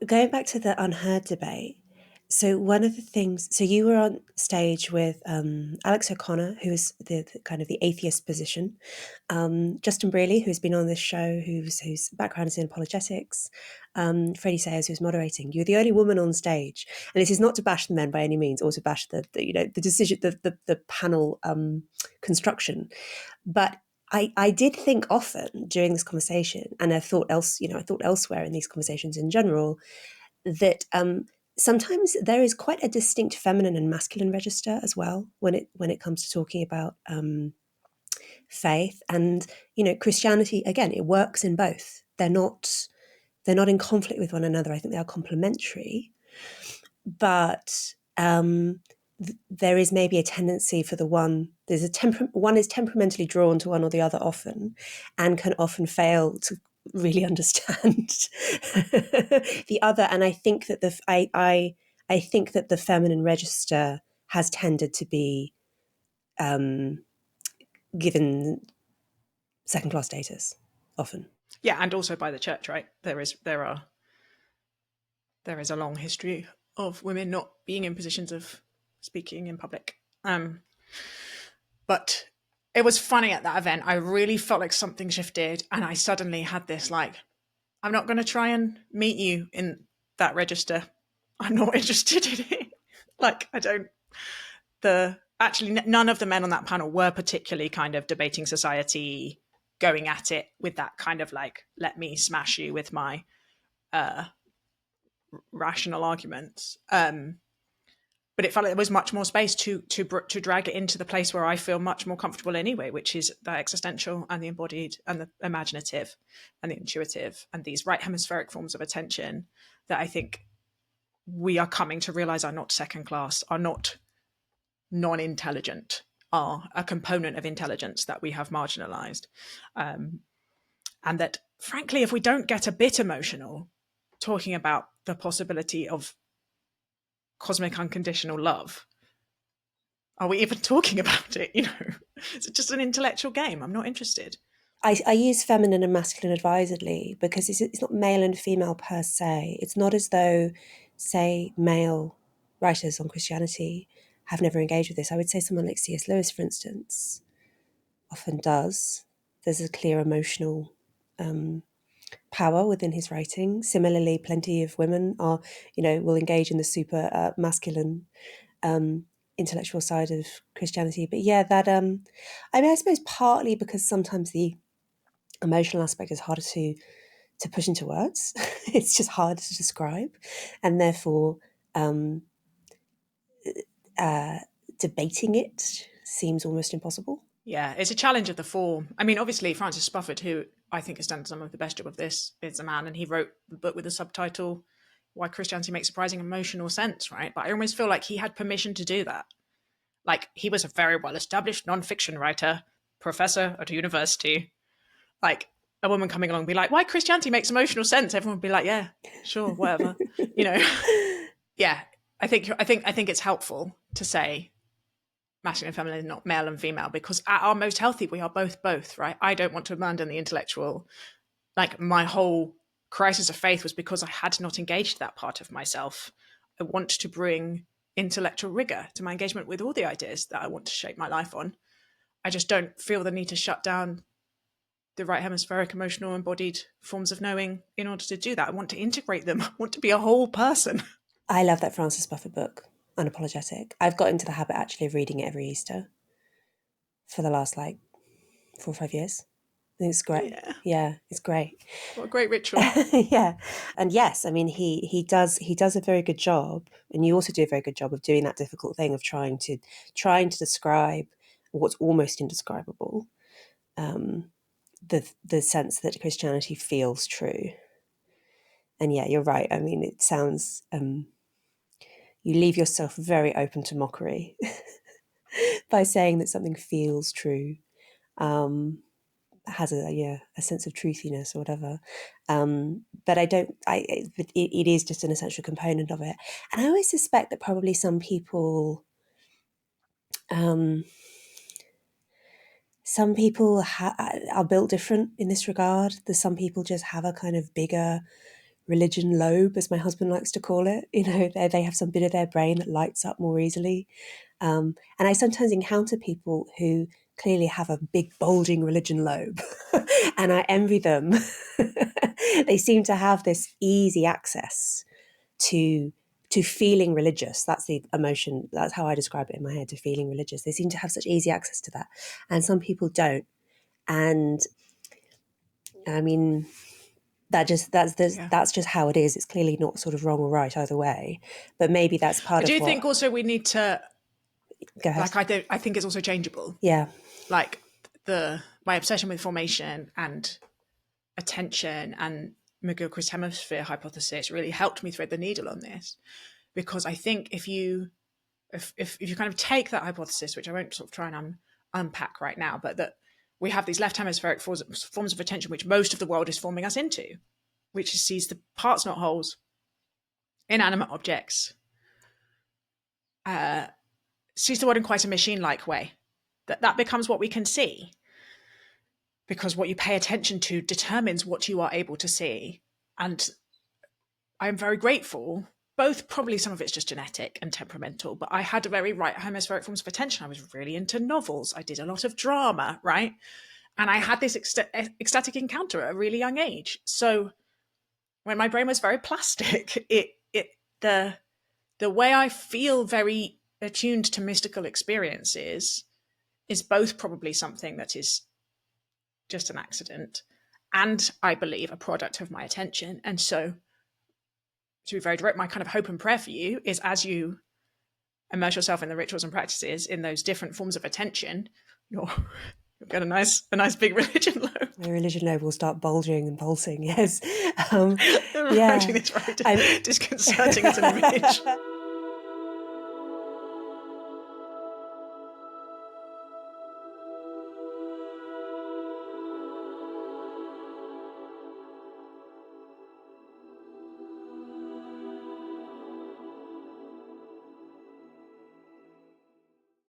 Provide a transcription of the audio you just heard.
going back to the UnHerd debate, so one of the things, so you were on stage with Alex O'Connor, who is the kind of the atheist position, Justin Brearley, who's been on this show, whose background is in apologetics, Freddie Sayers, who's moderating. You're the only woman on stage, and this is not to bash the men by any means, or to bash the decision, the panel construction, but I did think often during this conversation, and I thought elsewhere in these conversations in general, that sometimes there is quite a distinct feminine and masculine register as well when it comes to talking about faith. And Christianity, again, it works in both. They're not in conflict with one another. I think they are complementary, but there is maybe a tendency for the one. One is temperamentally drawn to one or the other often, and can often fail to really understand the other. And I think that I think that the feminine register has tended to be given second-class status often. Yeah, and also by the church, right? There is a long history of women not being in positions of speaking in public. But it was funny at that event. I really felt like something shifted, and I suddenly had this I'm not going to try and meet you in that register. I'm not interested in it. I don't. Actually, none of the men on that panel were particularly kind of debating society, going at it with that kind of let me smash you with my rational arguments. But it felt like there was much more space to drag it into the place where I feel much more comfortable anyway, which is the existential and the embodied and the imaginative and the intuitive and these right hemispheric forms of attention that I think we are coming to realize are not second class, are not non-intelligent, are a component of intelligence that we have marginalized. And that, frankly, if we don't get a bit emotional talking about the possibility of cosmic unconditional love, are we even talking about it? It's just an intellectual game. I'm not interested. I use feminine and masculine advisedly because it's not male and female per se. It's not as though, say, male writers on Christianity have never engaged with this. I would say someone like C.S. Lewis, for instance, often does. There's a clear emotional power within his writing. Similarly, plenty of women will engage in the super masculine intellectual side of Christianity. But yeah, that I suppose partly because sometimes the emotional aspect is harder to push into words. It's just harder to describe, and therefore debating it seems almost impossible. Yeah, it's a challenge of the form. I mean, obviously, Francis Spufford, who I think has done some of the best job of this, is a man, and he wrote the book with the subtitle "Why Christianity Makes Surprising Emotional Sense," right? But I almost feel like he had permission to do that. He was a very well-established non-fiction writer, professor at a university. A woman coming along and be like, "Why Christianity makes emotional sense?" Everyone would be like, "Yeah, sure, whatever." Yeah. I think it's helpful to say masculine and feminine, not male and female, because at our most healthy, we are both, right? I don't want to abandon the intellectual. My whole crisis of faith was because I had not engaged that part of myself. I want to bring intellectual rigor to my engagement with all the ideas that I want to shape my life on. I just don't feel the need to shut down the right hemispheric emotional embodied forms of knowing in order to do that. I want to integrate them. I want to be a whole person. I love that Francis Spufford book, Unapologetic. I've got into the habit actually of reading it every Easter for the last 4 or 5 years. I think it's great. Yeah, it's great. What a great ritual. Yeah. And yes, I mean he does a very good job, and you also do a very good job of doing that difficult thing of trying to describe what's almost indescribable. The sense that Christianity feels true. And yeah, you're right. I mean, it sounds you leave yourself very open to mockery by saying that something feels true, has a sense of truthiness or whatever. But it is just an essential component of it. And I always suspect that probably some people, are built different in this regard. There's some people just have a kind of bigger religion lobe, as my husband likes to call it. You know, they have some bit of their brain that lights up more easily. And I sometimes encounter people who clearly have a big bulging religion lobe, and I envy them. They seem to have this easy access to feeling religious. That's the emotion. That's how I describe it in my head, to feeling religious. They seem to have such easy access to that, and some people don't. And I mean, that's Yeah. just how it is. It's clearly not sort of wrong or right either way, but maybe that's I part of do what. think also we need to, Go ahead. like, I think it's also changeable. Yeah, Like my obsession with formation and attention and McGilchrist's hemisphere hypothesis really helped me thread the needle on this, because I think if you kind of take that hypothesis, which I won't sort of try and unpack right now, but that we have these left hemispheric forms of attention which most of the world is forming us into, which sees the parts not wholes, inanimate objects, sees the world in quite a machine-like way, that becomes what we can see, because what you pay attention to determines what you are able to see. And I'm very grateful, both probably some of it's just genetic and temperamental, but I had a very right hemispheric forms of attention. I was really into novels. I did a lot of drama, right? And I had this ecstatic encounter at a really young age. So when my brain was very plastic, the way I feel very attuned to mystical experiences is both probably something that is just an accident and, I believe, a product of my attention. And so, to be very direct, my kind of hope and prayer for you is, as you immerse yourself in the rituals and practices in those different forms of attention, you'll get a nice big religion lobe. my religion lobe will start bulging and pulsing. Yes, I'm yeah. imagining this very disconcerting as an image.